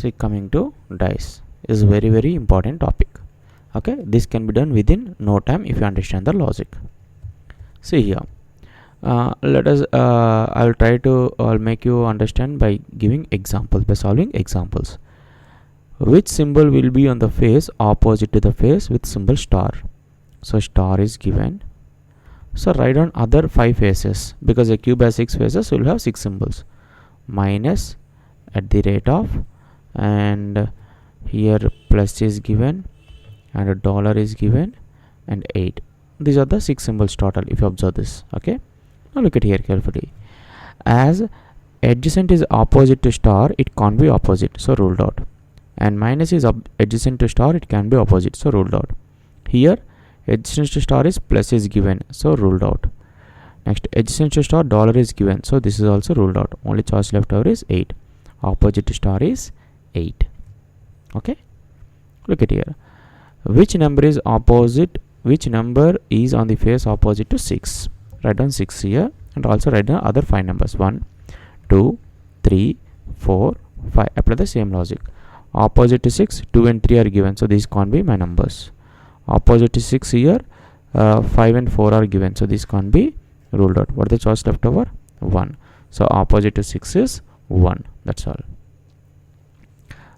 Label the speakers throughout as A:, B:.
A: See, coming to dice is very important topic. Okay, this can be done within no time if you understand the logic. See here, let us I'll make you understand by giving examples, by solving examples. Which symbol will be on the face opposite to the face with symbol star? So star is given. So write down other 5 faces, because a cube has 6 faces, we'll have 6 symbols. Minus, at the rate of, and here plus is given, and a dollar is given, and 8. These are the 6 symbols total if you observe this. Okay, now look at here carefully. As adjacent is opposite to star, it can't be opposite, so ruled out. And minus is adjacent to star, it can be opposite, so ruled out. Here adjacent to star is plus is given, so ruled out. Next, adjacent to star dollar is given, so this is also ruled out. Only choice left over is 8. Opposite to star is 8. Okay, look at here. Which number is opposite? Which number is on the face opposite to 6? Write down 6 here, and also write down other 5 numbers. 1, 2, 3, 4, 5. Apply the same logic. Opposite to 6, 2 and 3 are given, so these can't be my numbers. Opposite to 6 here, 5 and 4 are given, so this can't be ruled out. What is the choice left over? 1. So opposite to 6 is 1. That's all.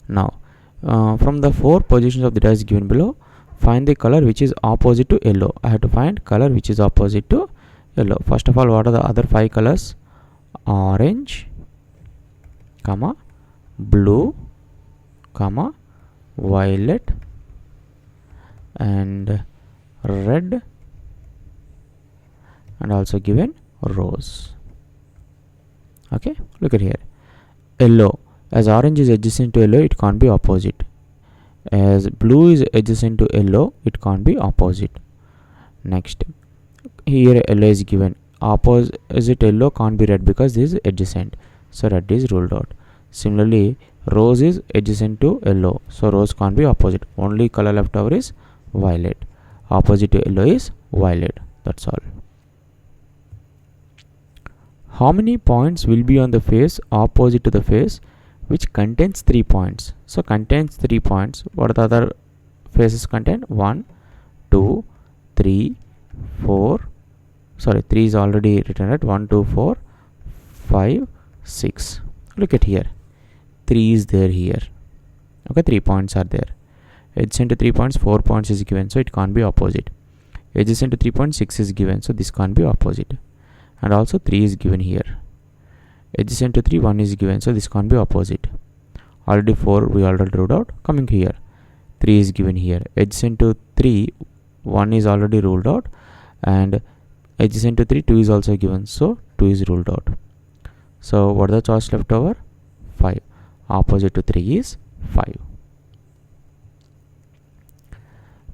A: Now, from the 4 positions of the dice given below, find the color which is opposite to yellow. I have to find color which is opposite to yellow. First of all, what are the other 5 colors? Orange, comma, blue, comma, violet, and red, and also given rose. Okay, look at here. Yellow, as orange is adjacent to yellow, it can't be opposite. As blue is adjacent to yellow, it can't be opposite. Next, here yellow is given. Opposite yellow can't be red because this is adjacent, so red is ruled out. Similarly, rose is adjacent to yellow, so rose can't be opposite. Only color left over is violet. Opposite to yellow is violet. That's all. How many points will be on the face opposite to the face which contains 3 points? So contains 3 points. What are the other faces contain? 1, 2, 3, 4. Sorry, 3 is already written at 1, 2, 4, 5, 6. Look at here. 3 is there here. Okay, 3 points are there. Adjacent to 3 points, 4 points is given, so it can't be opposite. Adjacent to 3 points, 6 is given, so this can't be opposite. And also 3 is given here. Adjacent to 3, 1 is given, so this can't be opposite. Already 4 we already ruled out. Coming here, 3 is given here. Adjacent to 3, 1 is already ruled out, and adjacent to 3, 2 is also given, so 2 is ruled out. So what are the choice left over? 5. Opposite to 3 is 5.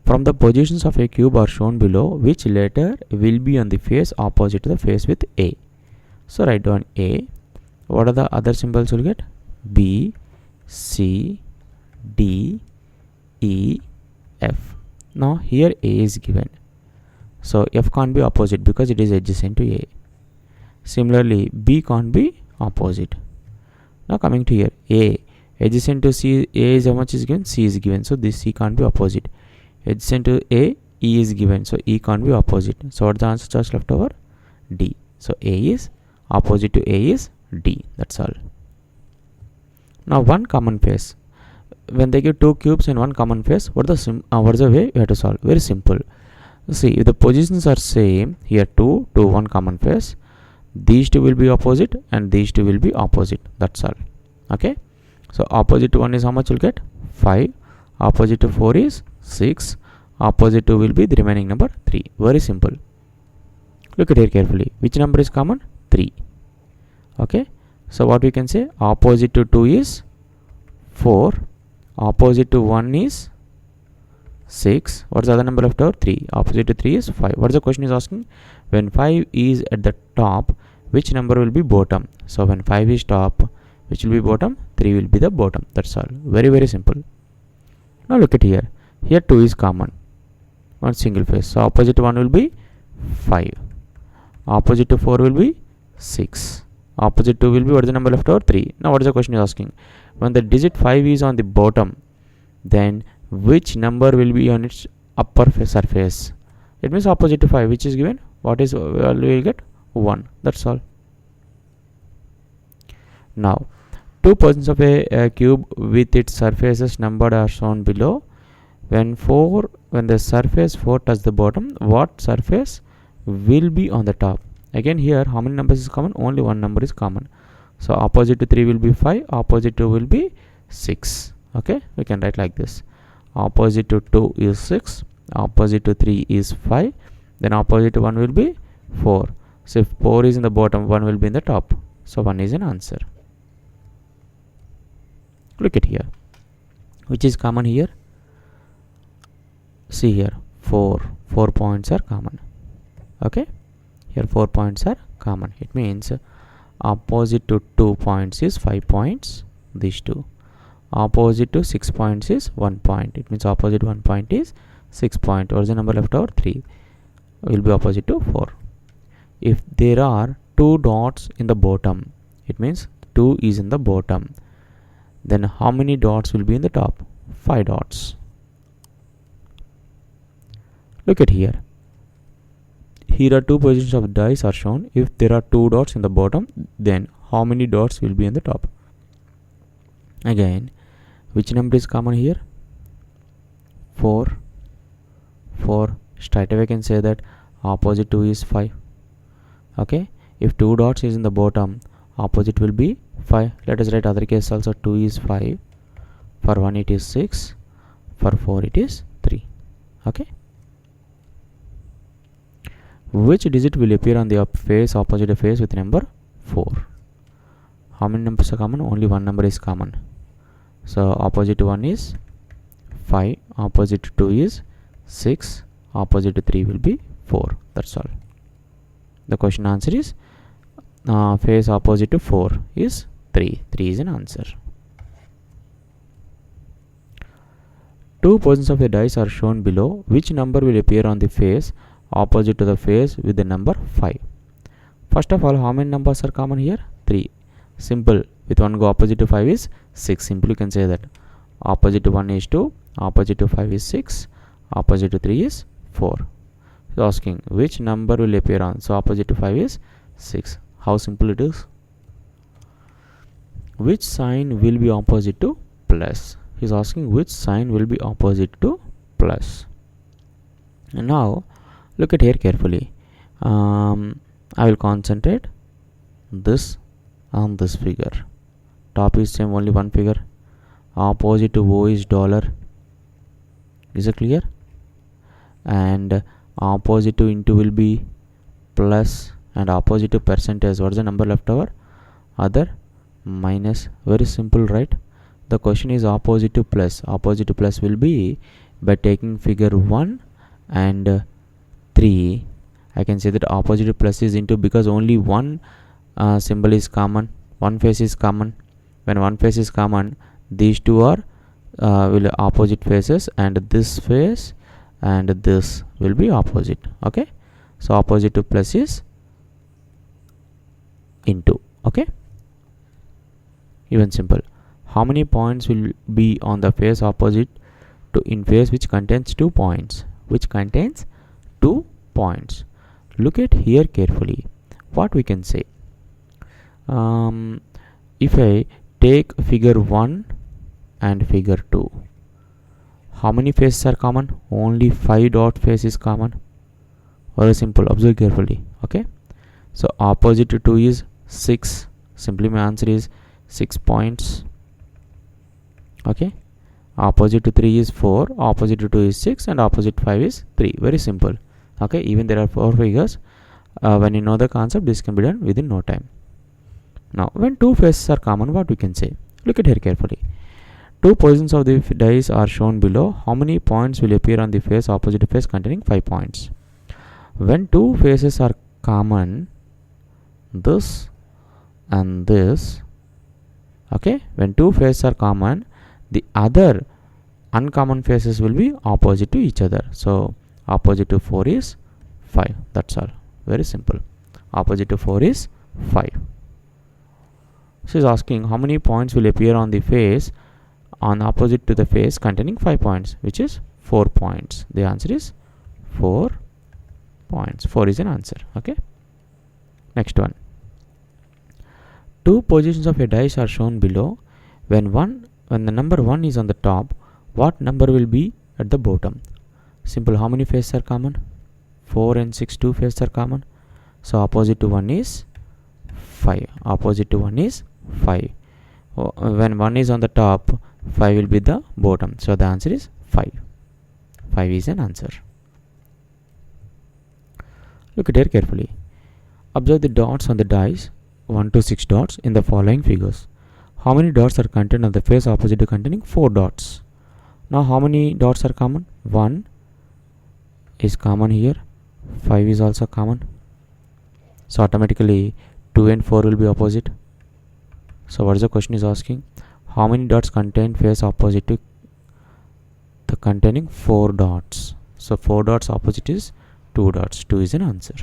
A: From the positions of a cube are shown below, which letter will be on the face opposite to the face with A? So write down A. What are the other symbols you'll get? B, C, D, E, F. Now here A is given, so F can't be opposite because it is adjacent to A. Similarly, B can't be opposite. Now coming to here, A adjacent to C, A is how much is given? C is given, so this C can't be opposite. Adjacent to A, E is given, so E can't be opposite. So what's the answer choice left over? D. So A is opposite to A is D. That's all. Now one common face. When they give 2 cubes and 1 common face, what is the way you have to solve? Very simple. See, if the positions are same, here 2, 2, 1 common face, these 2 will be opposite and these 2 will be opposite. That's all. Okay. So opposite to 1 is how much you'll get? 5. Opposite to 4 is 6. Opposite to will be the remaining number 3. Very simple. Look at here carefully. Which number is common? 3. Okay. So what we can say? Opposite to 2 is 4. Opposite to 1 is 6. What's the other number left over? 3. Opposite to 3 is 5. What is the question is asking? When 5 is at the top, which number will be bottom? So when 5 is top, which will be bottom? 3 will be the bottom. That's all. Very simple. Now look at here. Here 2 is common. One single face. So opposite to 1 will be 5. Opposite to 4 will be 6. Opposite 2 will be, what is the number left over? 3. Now what is the question is asking? When the digit 5 is on the bottom, then which number will be on its upper surface? It means opposite to 5, which is given. What is value we will get? 1. That's all. Now, two portions of a cube with its surfaces numbered are shown below. When the surface 4 touches the bottom, what surface will be on the top? Again here, how many numbers is common? Only one number is common. So opposite to 3 will be 5, opposite to will be 6. Okay, we can write like this. Opposite to 2 is 6, opposite to 3 is 5, then opposite to 1 will be 4. So if 4 is in the bottom, 1 will be in the top. So 1 is an answer. Look at here. Which is common here? See here, 4 points are common. Okay, here 4 points are common. It means opposite to 2 points is 5 points, these two. Opposite to 6 points is 1 point. It means opposite 1 point is 6 point. What is the number left over? 3. Will be opposite to 4. If there are 2 dots in the bottom, it means 2 is in the bottom. Then how many dots will be in the top? 5 dots. Look at here. Here are 2 positions of dice are shown. If there are 2 dots in the bottom, then how many dots will be in the top? Again, which number is common here? 4. Straight away I can say that opposite 2 is 5. Okay, if 2 dots is in the bottom, opposite will be 5. Let us write other case also. 2 is 5. For 1 it is 6. For 4 it is 3. Okay. Which digit will appear on the face opposite face with number 4? How many numbers are common? Only one number is common. So opposite to 1 is 5, opposite to 2 is 6, opposite to 3 will be 4. That's all. The question answer is face opposite to 4 is 3. 3 is an answer. 2 positions of a dice are shown below. Which number will appear on the face opposite to the face with the number 5? First of all, how many numbers are common here? 3. Simple. With 1 go opposite to 5 is 6. Simple, you can say that. Opposite to 1 is 2, opposite to 5 is 6, opposite to 3 is 4. So asking which number will appear on. So opposite to 5 is 6. How simple it is. Which sign will be opposite to plus? He is asking which sign will be opposite to plus. And now look at here carefully. I will concentrate this on this figure. Top is same, only one figure. Opposite to O is dollar. Is it clear? And opposite to into will be plus, and opposite to percentage. What is the number left over? Other, minus. Very simple, right? The question is opposite to plus. Opposite to plus will be by taking figure 1 and 3. I can say that opposite to plus is into, because only one symbol is common, one face is common. When one face is common, these two are will opposite faces, and this face and this will be opposite. Okay, so opposite to plus is into. Okay, even simple. How many points will be on the face opposite to in face which contains 2 points? Which contains 2 points. Look at here carefully. What we can say? If I take figure 1 and figure 2, how many faces are common? Only 5 dot face is common. Very simple. Observe carefully. Okay, so opposite to 2 is 6. Simply my answer is 6 points. Okay, opposite to 3 is 4, opposite to 2 is 6, and opposite to 5 is 3. Very simple. Okay, even there are 4 figures. When you know the concept, this can be done within no time. Now when 2 faces are common, what we can say? Look at here carefully. 2 positions of the dice are shown below. How many points will appear on the face opposite to face containing 5 points? When 2 faces are common, this and this. Okay, when 2 faces are common, the other uncommon faces will be opposite to each other. So opposite to 4 is 5. That's all. Very simple. Opposite to 4 is 5. So it's asking how many points will appear on the face on opposite to the face containing 5 points, which is 4 points. The answer is 4 points. 4 is an answer. Okay. Next one. Two positions of a dice are shown below. When the number 1 is on the top, what number will be at the bottom? Simple. How many faces are common? 4 and 6, 2 faces are common. So opposite to 1 is 5. Opposite to 1 is 5. When 1 is on the top, 5 will be the bottom. So the answer is 5. 5 is an answer. Look at here carefully. Observe the dots on the dice, 1 to 6 dots in the following figures. How many dots are contained on the face opposite to containing 4 dots? Now how many dots are common? 1 is common here. 5 is also common. So automatically 2 and 4 will be opposite. So what is the question is asking? How many dots contain face opposite to the containing 4 dots? So 4 dots opposite is 2 dots. 2 is an answer.